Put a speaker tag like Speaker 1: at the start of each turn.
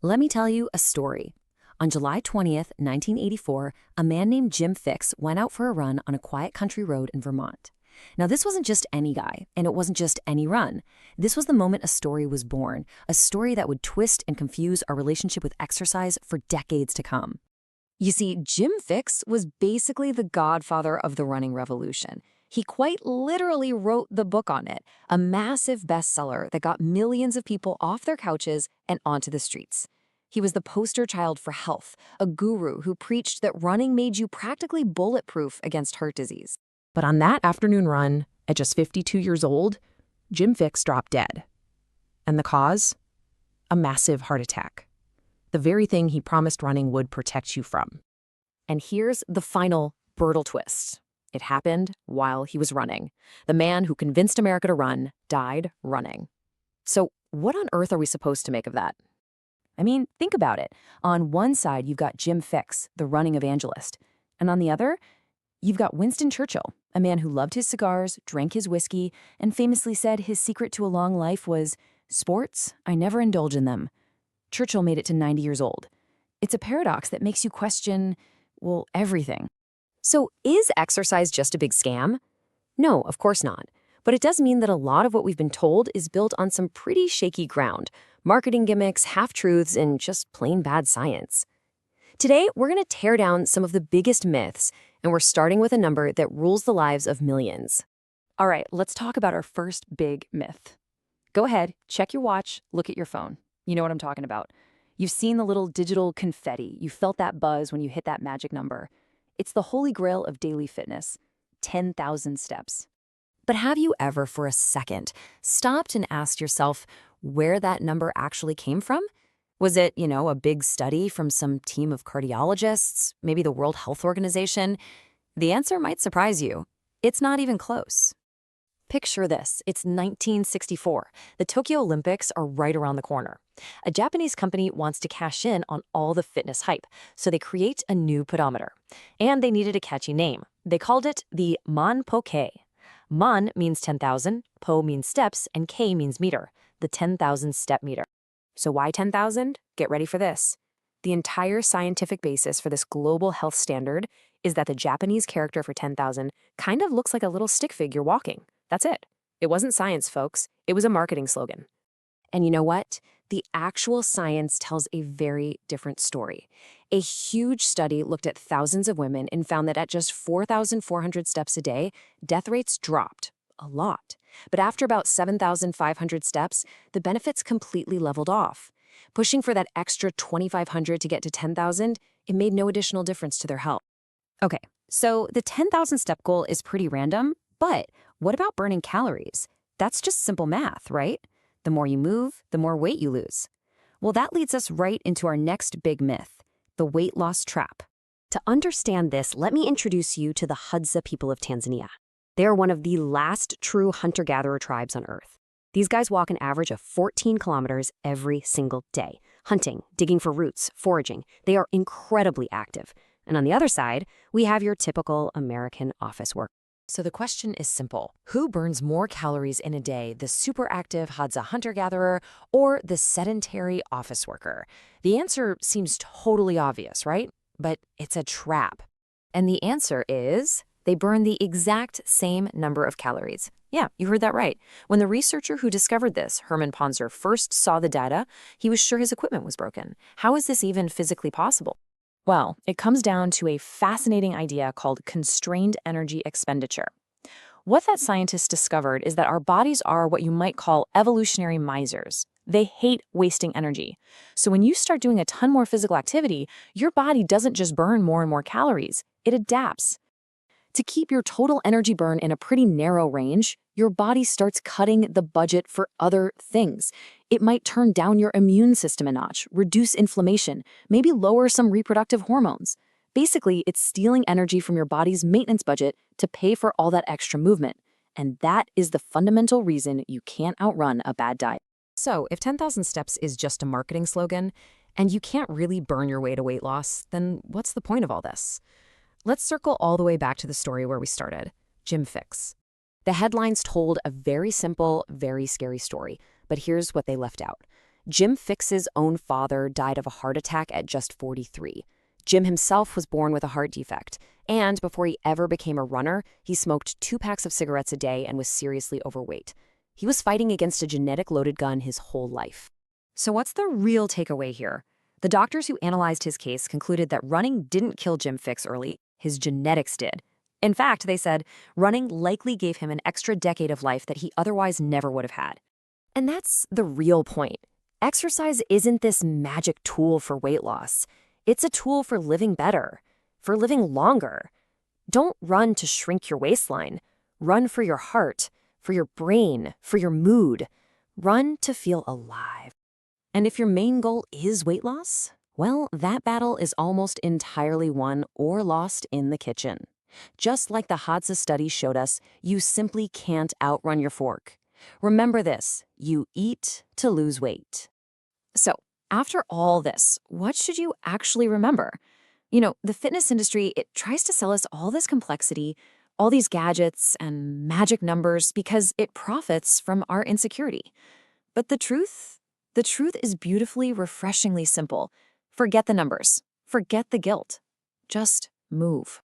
Speaker 1: Let me tell you a story. On July 20th, 1984, a man named Jim Fixx went out for a run on a quiet country road in Vermont. Now, this wasn't just any guy, and it wasn't just any run. This was the moment a story was born, a story that would twist and confuse our relationship with exercise for decades to come. You see, Jim Fixx was basically the godfather of the running revolution. He quite literally wrote the book on it, a massive bestseller that got millions of people off their couches and onto the streets. He was the poster child for health, a guru who preached that running made you practically bulletproof against heart disease.
Speaker 2: But on that afternoon run, at just 52 years old, Jim Fixx dropped dead. And the cause? A massive heart attack. The very thing he promised running would protect you from.
Speaker 1: And here's the final brutal twist. It happened while he was running. The man who convinced America to run died running. So what on earth are we supposed to make of that? I mean, think about it. On one side, you've got Jim Fixx, the running evangelist. And on the other, you've got Winston Churchill, a man who loved his cigars, drank his whiskey, and famously said his secret to a long life was, "Sports, I never indulge in them." Churchill made it to 90 years old. It's a paradox that makes you question, well, everything. So is exercise just a big scam? No, of course not. But it does mean that a lot of what we've been told is built on some pretty shaky ground. Marketing gimmicks, half-truths, and just plain bad science. Today, we're going to tear down some of the biggest myths, and we're starting with a number that rules the lives of millions. All right, let's talk about our first big myth. Go ahead, check your watch, look at your phone. You know what I'm talking about. You've seen the little digital confetti. You felt that buzz when you hit that magic number. It's the holy grail of daily fitness, 10,000 steps. But have you ever, for a second, stopped and asked yourself where that number actually came from? Was it, a big study from some team of cardiologists, maybe the World Health Organization? The answer might surprise you. It's not even close. Picture this. It's 1964. The Tokyo Olympics are right around the corner. A Japanese company wants to cash in on all the fitness hype, so they create a new pedometer. And they needed a catchy name. They called it the Man-po-ke. Man means 10,000, po means steps, and K means meter, the 10,000 step meter. So why 10,000? Get ready for this. The entire scientific basis for this global health standard is that the Japanese character for 10,000 kind of looks like a little stick figure walking. That's it. It wasn't science, folks. It was a marketing slogan. And you know what? The actual science tells a very different story. A huge study looked at thousands of women and found that at just 4,400 steps a day, death rates dropped a lot. But after about 7,500 steps, the benefits completely leveled off. Pushing for that extra 2,500 to get to 10,000, it made no additional difference to their health. Okay, so the 10,000 step goal is pretty random, but what about burning calories? That's just simple math, right? The more you move, the more weight you lose. Well, that leads us right into our next big myth, the weight loss trap. To understand this, let me introduce you to the Hadza people of Tanzania. They are one of the last true hunter-gatherer tribes on Earth. These guys walk an average of 14 kilometers every single day, hunting, digging for roots, foraging. They are incredibly active. And on the other side, we have your typical American office worker. So the question is simple. Who burns more calories in a day, the super active Hadza hunter-gatherer or the sedentary office worker? The answer seems totally obvious, right? But it's a trap. And the answer is they burn the exact same number of calories. Yeah, you heard that right. When the researcher who discovered this, Herman Ponzer, first saw the data, he was sure his equipment was broken. How is this even physically possible? Well, it comes down to a fascinating idea called constrained energy expenditure. What that scientist discovered is that our bodies are what you might call evolutionary misers. They hate wasting energy. So when you start doing a ton more physical activity, your body doesn't just burn more and more calories, it adapts. To keep your total energy burn in a pretty narrow range, your body starts cutting the budget for other things. It might turn down your immune system a notch, reduce inflammation, maybe lower some reproductive hormones. Basically, it's stealing energy from your body's maintenance budget to pay for all that extra movement. And that is the fundamental reason you can't outrun a bad diet. So, if 10,000 steps is just a marketing slogan, and you can't really burn your way to weight loss, then what's the point of all this? Let's circle all the way back to the story where we started, Jim Fixx. The headlines told a very simple, very scary story, but here's what they left out. Jim Fixx's own father died of a heart attack at just 43. Jim himself was born with a heart defect, and before he ever became a runner, he smoked 2 packs of cigarettes a day and was seriously overweight. He was fighting against a genetic loaded gun his whole life. So what's the real takeaway here? The doctors who analyzed his case concluded that running didn't kill Jim Fixx early, his genetics did. In fact, they said running likely gave him an extra decade of life that he otherwise never would have had. And that's the real point. Exercise isn't this magic tool for weight loss. It's a tool for living better, for living longer. Don't run to shrink your waistline. Run for your heart, for your brain, for your mood. Run to feel alive. And if your main goal is weight loss, well, that battle is almost entirely won or lost in the kitchen. Just like the Hadza study showed us, you simply can't outrun your fork. Remember this, you eat to lose weight. So, after all this, what should you actually remember? The fitness industry, it tries to sell us all this complexity, all these gadgets and magic numbers because it profits from our insecurity. But the truth is beautifully, refreshingly simple. Forget the numbers. Forget the guilt. Just move.